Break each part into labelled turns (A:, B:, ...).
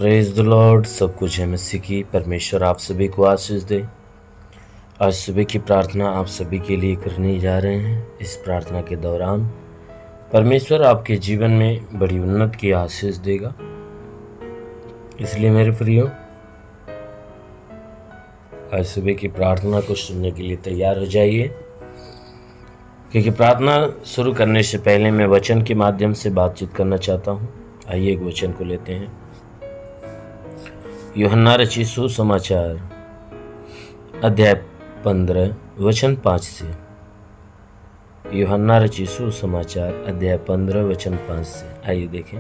A: Praise the Lord. सब कुछ है मसीह की। परमेश्वर आप सभी को आशीष दे। आज सुबह की प्रार्थना आप सभी के लिए करने जा रहे हैं। इस प्रार्थना के दौरान परमेश्वर आपके जीवन में बड़ी उन्नत की आशीष देगा। इसलिए मेरे प्रियो, आज सुबह की प्रार्थना को सुनने के लिए तैयार हो जाइए, क्योंकि प्रार्थना शुरू करने से पहले मैं वचन के माध्यम से बातचीत करना चाहता हूँ। आइए एक वचन को लेते हैं। यूहन्ना रचित सुसमाचार अध्याय 15 वचन 5 से। यूहन्ना रचित सुसमाचार अध्याय 15 वचन 5 से। आइए देखें।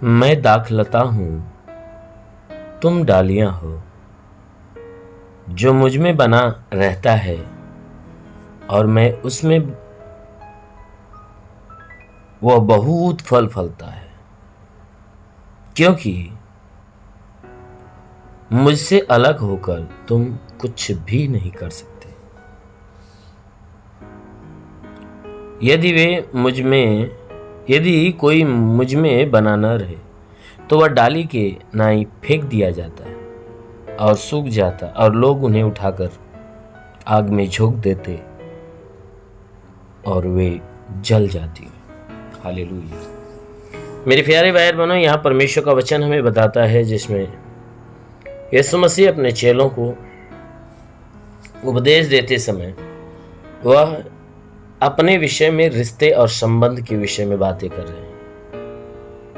A: मैं दाखलता हूँ, तुम डालियां हो। जो मुझ में बना रहता है और मैं उसमें, वह बहुत फल फलता है, क्योंकि मुझसे अलग होकर तुम कुछ भी नहीं कर सकते। यदि कोई मुझ में बना न रहे तो वह डाली के नाई फेंक दिया जाता है और सूख जाता, और लोग उन्हें उठाकर आग में झोंक देते और वे जल जाती। हालेलुया। मेरे प्यारे भाई बहनों, यहाँ परमेश्वर का वचन हमें बताता है, जिसमें यीशु मसीह अपने चेलों को उपदेश देते समय वह अपने विषय में, रिश्ते और संबंध के विषय में बातें कर रहे हैं।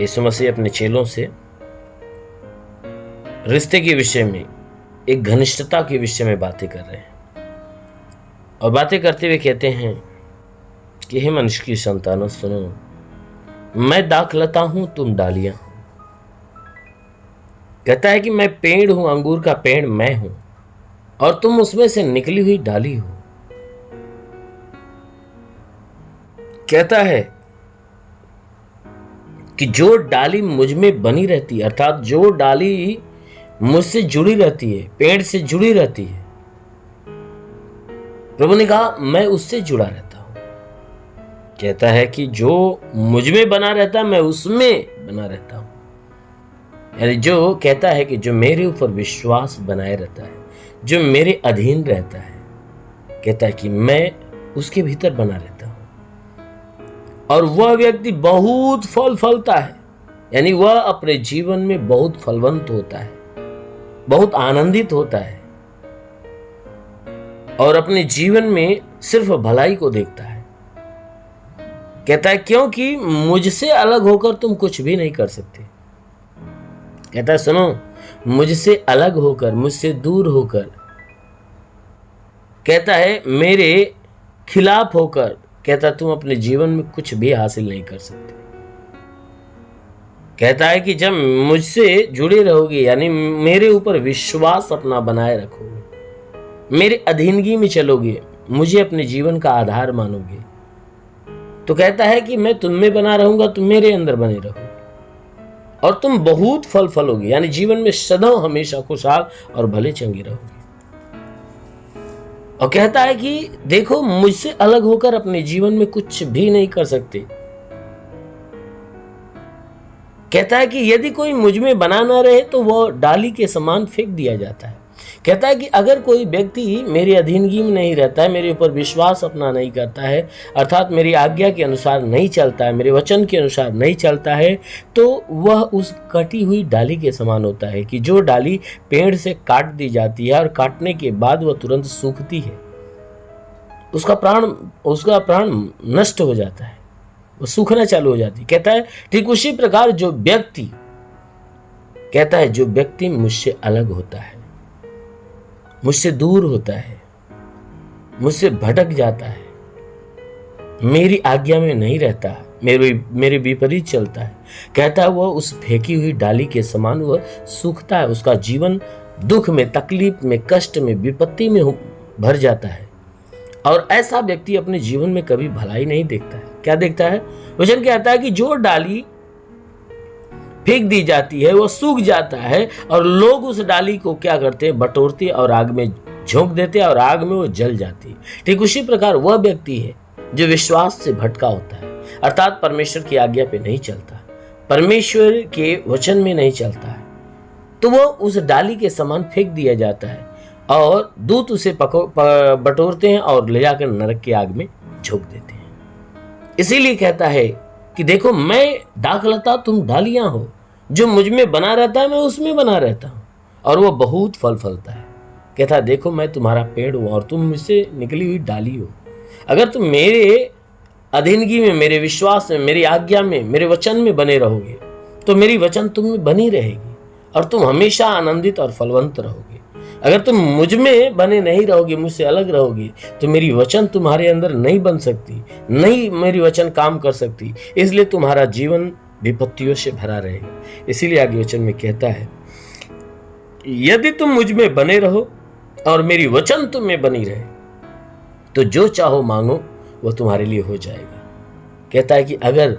A: यीशु मसीह अपने चेलों से रिश्ते के विषय में, एक घनिष्ठता के विषय में बातें कर रहे हैं, और बातें करते हुए कहते हैं कि हे मनुष्य की संतानों, सुनो, मैं दाखलता हूं, तुम डालियां हो। कहता है कि मैं पेड़ हूं, अंगूर का पेड़ मैं हूं, और तुम उसमें से निकली हुई डाली हो। कहता है कि जो डाली मुझ में बनी रहती है, अर्थात जो डाली मुझसे जुड़ी रहती है, पेड़ से जुड़ी रहती है, प्रभु ने कहा मैं उससे जुड़ा रहता हूं। कहता है कि जो मुझ में बना रहता है, मैं उसमें बना रहता हूं। यानी जो कहता है कि जो मेरे ऊपर विश्वास बनाए रहता है, जो मेरे अधीन रहता है, कहता है कि मैं उसके भीतर बना रहता हूं, और वह व्यक्ति बहुत फल फलता है। यानी वह अपने जीवन में बहुत फलवंत होता है, बहुत आनंदित होता है, और अपने जीवन में सिर्फ भलाई को देखता है। कहता है क्योंकि मुझसे अलग होकर तुम कुछ भी नहीं कर सकते। कहता है सुनो, मुझसे अलग होकर, मुझसे दूर होकर, कहता है मेरे खिलाफ होकर, कहता है तुम अपने जीवन में कुछ भी हासिल नहीं कर सकते। कहता है कि जब मुझसे जुड़े रहोगे, यानी मेरे ऊपर विश्वास अपना बनाए रखोगे, मेरे अधीनगी में चलोगे, मुझे अपने जीवन का आधार मानोगे, तो कहता है कि मैं तुम में बना रहूंगा, तुम मेरे अंदर बने रहोगे, और तुम बहुत फल फलोगे। यानी जीवन में सदा हमेशा खुशहाल और भले चंगे रहोगे। और कहता है कि देखो, मुझसे अलग होकर अपने जीवन में कुछ भी नहीं कर सकते। कहता है कि यदि कोई मुझ में बना ना रहे तो वह डाली के समान फेंक दिया जाता है। कहता है कि अगर कोई व्यक्ति मेरी अधीनगी में नहीं रहता है, मेरे ऊपर विश्वास अपना नहीं करता है, अर्थात मेरी आज्ञा के अनुसार नहीं चलता है, मेरे वचन के अनुसार नहीं चलता है, तो वह उस कटी हुई डाली के समान होता है कि जो डाली पेड़ से काट दी जाती है, और काटने के बाद वह तुरंत सूखती है, उसका प्राण नष्ट हो जाता है, वो सूखना चालू हो जाती है। कहता है ठीक उसी प्रकार जो व्यक्ति, कहता है जो व्यक्ति मुझसे अलग होता है, मुझसे दूर होता है, मुझसे भटक जाता है, मेरी आज्ञा में नहीं रहता, मेरे विपरीत चलता है, कहता है वह उस फेंकी हुई डाली के समान वह सूखता है। उसका जीवन दुख में, तकलीफ में, कष्ट में, विपत्ति में भर जाता है, और ऐसा व्यक्ति अपने जीवन में कभी भलाई नहीं देखता है। क्या देखता है? वचन कहता है कि जो डाली फेंक दी जाती है, वो सूख जाता है, और लोग उस डाली को क्या करते हैं? बटोरते और आग में झोंक देते, और आग में वो जल जाती है। ठीक उसी प्रकार वह व्यक्ति है जो विश्वास से भटका होता है, अर्थात परमेश्वर की आज्ञा पे नहीं चलता, परमेश्वर के वचन में नहीं चलता है तो वो उस डाली के समान फेंक दिया जाता है और दूत उसे बटोरते हैं और ले जाकर नरक की आग में झोंक देते हैं। इसीलिए कहता है कि देखो मैं दाखलता, तुम डालियां हो, जो मुझ में बना रहता है मैं उसमें बना रहता हूं और वो बहुत फल फलता है। कहता है देखो मैं तुम्हारा पेड़ हूं और तुम मुझसे निकली हुई डाली हो। अगर तुम मेरे अधीनगी में, मेरे विश्वास में, मेरी आज्ञा में, मेरे वचन में बने रहोगे तो मेरी वचन तुम में बनी रहेगी और तुम हमेशा आनंदित और फलवंत रहोगे। अगर तुम मुझ में बने नहीं रहोगे, मुझसे अलग रहोगे, तो मेरी वचन तुम्हारे अंदर नहीं बन सकती, नहीं मेरी वचन काम कर सकती। इसलिए तुम्हारा जीवन विपत्तियों से भरा रहेगा। इसीलिए आगे वचन में कहता है यदि तुम मुझ में बने रहो और मेरी वचन तुम में बनी रहे तो जो चाहो मांगो वो तुम्हारे लिए हो जाएगा। कहता है कि अगर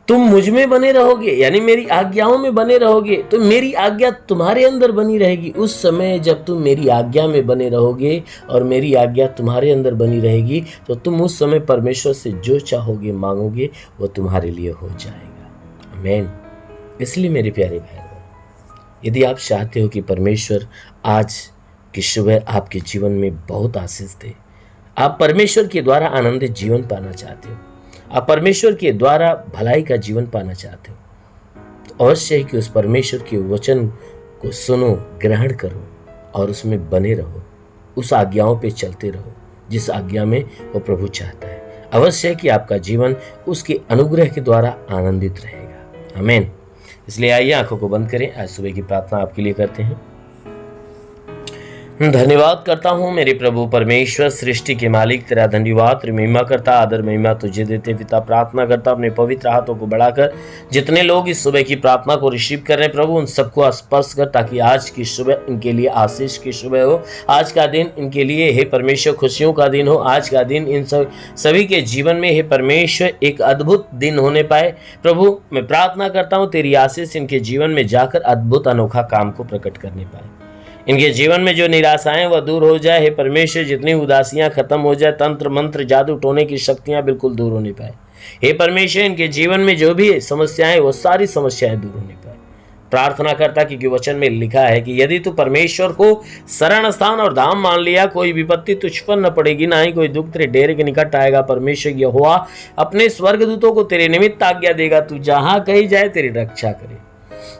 A: तुम मुझ में बने रहोगे यानी मेरी आज्ञाओं में बने रहोगे तो मेरी आज्ञा तुम्हारे अंदर बनी रहेगी। उस समय जब तुम मेरी आज्ञा में बने रहोगे और मेरी आज्ञा तुम्हारे अंदर बनी रहेगी तो तुम उस समय परमेश्वर से जो चाहोगे मांगोगे वो तुम्हारे लिए हो जाएगा। आमीन। इसलिए मेरे प्यारे भाई, यदि आप चाहते हो कि परमेश्वर आज की सुबह आपके जीवन में बहुत आशीष दे, आप परमेश्वर के द्वारा आनंदित जीवन पाना चाहते हो, आप परमेश्वर के द्वारा भलाई का जीवन पाना चाहते हो, तो अवश्य है कि उस परमेश्वर के वचन को सुनो, ग्रहण करो और उसमें बने रहो, उस आज्ञाओं पे चलते रहो जिस आज्ञा में वो प्रभु चाहता है। अवश्य है कि आपका जीवन उसके अनुग्रह के द्वारा आनंदित रहेगा। आमीन। इसलिए आइए आंखों को बंद करें, आज सुबह की प्रार्थना आपके लिए करते हैं। धन्यवाद करता हूँ मेरे प्रभु परमेश्वर, सृष्टि के मालिक, तेरा धन्यवाद, तेरी महिमा करता, आदर महिमा तुझे देते पिता। प्रार्थना करता अपने पवित्र हाथों को बढ़ाकर जितने लोग इस सुबह की प्रार्थना को रिसीव कर रहे हैं प्रभु, उन सबको स्पर्श कर ताकि आज की सुबह इनके लिए आशीष की सुबह हो। आज का दिन इनके लिए हे परमेश्वर खुशियों का दिन हो। आज का दिन इन सभी के जीवन में हे परमेश्वर एक अद्भुत दिन होने पाए। प्रभु मैं प्रार्थना करता हूँ तेरी आशीष इनके जीवन में जाकर अद्भुत अनोखा काम को प्रकट करने पाए। इनके जीवन में जो निराशाएं वह दूर हो जाए हे परमेश्वर, जितनी उदासियां खत्म हो जाए, तंत्र मंत्र जादू टोने की शक्तियां बिल्कुल दूर होने पाए हे परमेश्वर। इनके जीवन में जो भी समस्याएं वो सारी समस्याएं दूर होने पाए। प्रार्थना करता क्योंकि वचन में लिखा है कि यदि तू परमेश्वर को शरण स्थान और धाम मान लिया, कोई विपत्ति तुझ पर न पड़ेगी, ना ही कोई दुख तेरे डेरे के निकट आएगा। परमेश्वर यहोवा अपने स्वर्गदूतों को तेरे निमित्त आज्ञा देगा, तू जहां कहीं जाए तेरी रक्षा करे।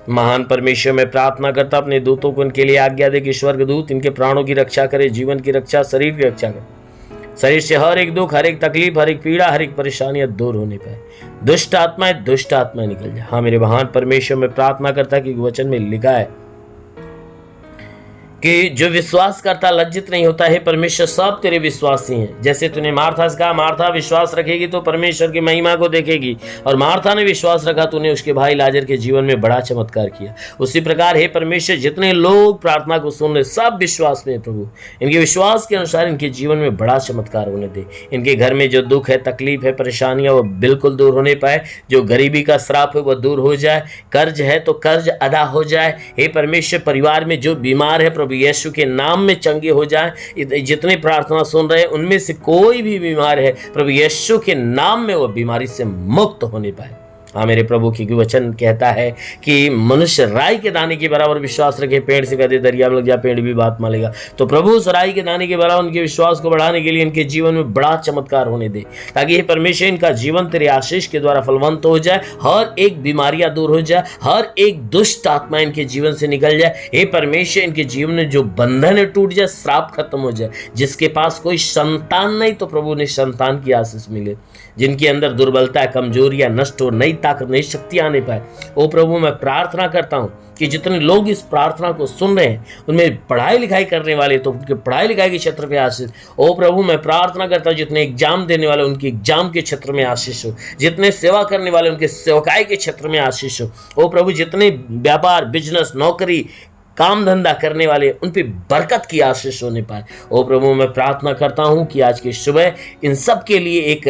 A: महान परमेश्वर में प्रार्थना करता अपने दूतों को इनके लिए आज्ञा दे कि स्वर्गदूत इनके प्राणों की रक्षा करे, जीवन की रक्षा, शरीर की रक्षा करे। शरीर से हर एक दुख, हर एक तकलीफ, हर एक पीड़ा, हर एक परेशानियां दूर होने पाए। दुष्ट आत्माएं निकल जाए। हाँ मेरे महान परमेश्वर में प्रार्थना करता कि वचन में लिखा है कि जो विश्वास करता लज्जित नहीं होता है परमेश्वर, सब तेरे विश्वासी हैं। जैसे तूने मार्था से कहा मार्था विश्वास रखेगी तो परमेश्वर की महिमा को देखेगी, और मार्था ने विश्वास रखा, तूने उसके भाई लाजर के जीवन में बड़ा चमत्कार किया। उसी प्रकार हे परमेश्वर जितने लोग प्रार्थना को सुन रहे सब विश्वास में प्रभु, इनके विश्वास के अनुसार इनके जीवन में बड़ा चमत्कार होने दे। इनके घर में जो दुख है, तकलीफ है, परेशानियां वो बिल्कुल दूर होने पाए। जो गरीबी का श्राप है वह दूर हो जाए, कर्ज है तो कर्ज अदा हो जाए। हे परमेश्वर परिवार में जो बीमार है प्रभु यीशु के नाम में चंगे हो जाए। जितने प्रार्थना सुन रहे हैं उनमें से कोई भी बीमार है प्रभु यीशु के नाम में वो बीमारी से मुक्त होने पाए। हाँ मेरे प्रभु की वचन कहता है कि मनुष्य राई के दाने के बराबर विश्वास रखे, पेड़ से कहते दरिया में लग जा, पेड़ भी बात मानेगा। तो प्रभु उस राई के दाने के बराबर उनके विश्वास को बढ़ाने के लिए इनके जीवन में बड़ा चमत्कार होने दे, ताकि ये परमेश्वर इनका जीवन तेरे आशीष के द्वारा फलवंत हो जाए, हर एक बीमारियां दूर हो जाए, हर एक दुष्ट आत्मा इनके जीवन से निकल जाए। हे परमेश्वर इनके जीवन में जो बंधन है टूट जाए, श्राप खत्म हो जाए। जिसके पास कोई संतान नहीं तो प्रभु ने संतान की आशीष मिले। जिनके अंदर दुर्बलता है, कमजोरियां नष्ट हो, नई ताकत, नई शक्ति आने पाए। ओ प्रभु मैं प्रार्थना करता हूं कि जितने लोग इस प्रार्थना को सुन रहे हैं उनमें पढ़ाई लिखाई करने वाले तो उनके पढ़ाई लिखाई के क्षेत्र में आशीष। ओ प्रभु मैं प्रार्थना करता हूं जितने एग्जाम देने वाले उनके एग्जाम के क्षेत्र में आशीष हो, जितने सेवा करने वाले उनके सेवकाई के क्षेत्र में आशीष हो। ओ प्रभु जितने व्यापार, बिजनेस, नौकरी, काम धंधा करने वाले उन पे बरकत की आशीष होने पाए। ओ प्रभु मैं प्रार्थना करता हूं कि आज की सुबह इन सब के लिए एक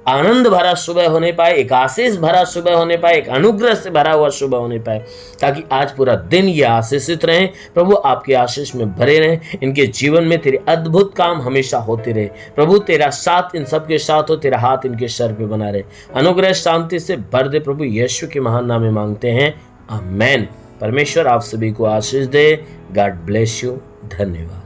A: आनंद भरा सुबह होने पाए, एक आशीष भरा सुबह होने पाए, एक अनुग्रह से भरा हुआ सुबह होने पाए, ताकि आज पूरा दिन ये आशीषित रहें। प्रभु आपके आशीष में भरे रहें, इनके जीवन में तेरे अद्भुत काम हमेशा होते रहे। प्रभु तेरा साथ इन सबके साथ हो, तेरा हाथ इनके सर पे बना रहे। अनुग्रह शांति से भर दे प्रभु, यीशु के महान नाम में मांगते हैं, आमेन। परमेश्वर आप सभी को आशीष दे। God bless you. धन्यवाद।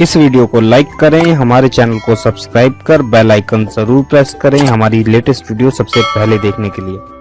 B: इस वीडियो को लाइक करें, हमारे चैनल को सब्सक्राइब कर बेल आइकन जरूर प्रेस करें हमारी लेटेस्ट वीडियो सबसे पहले देखने के लिए।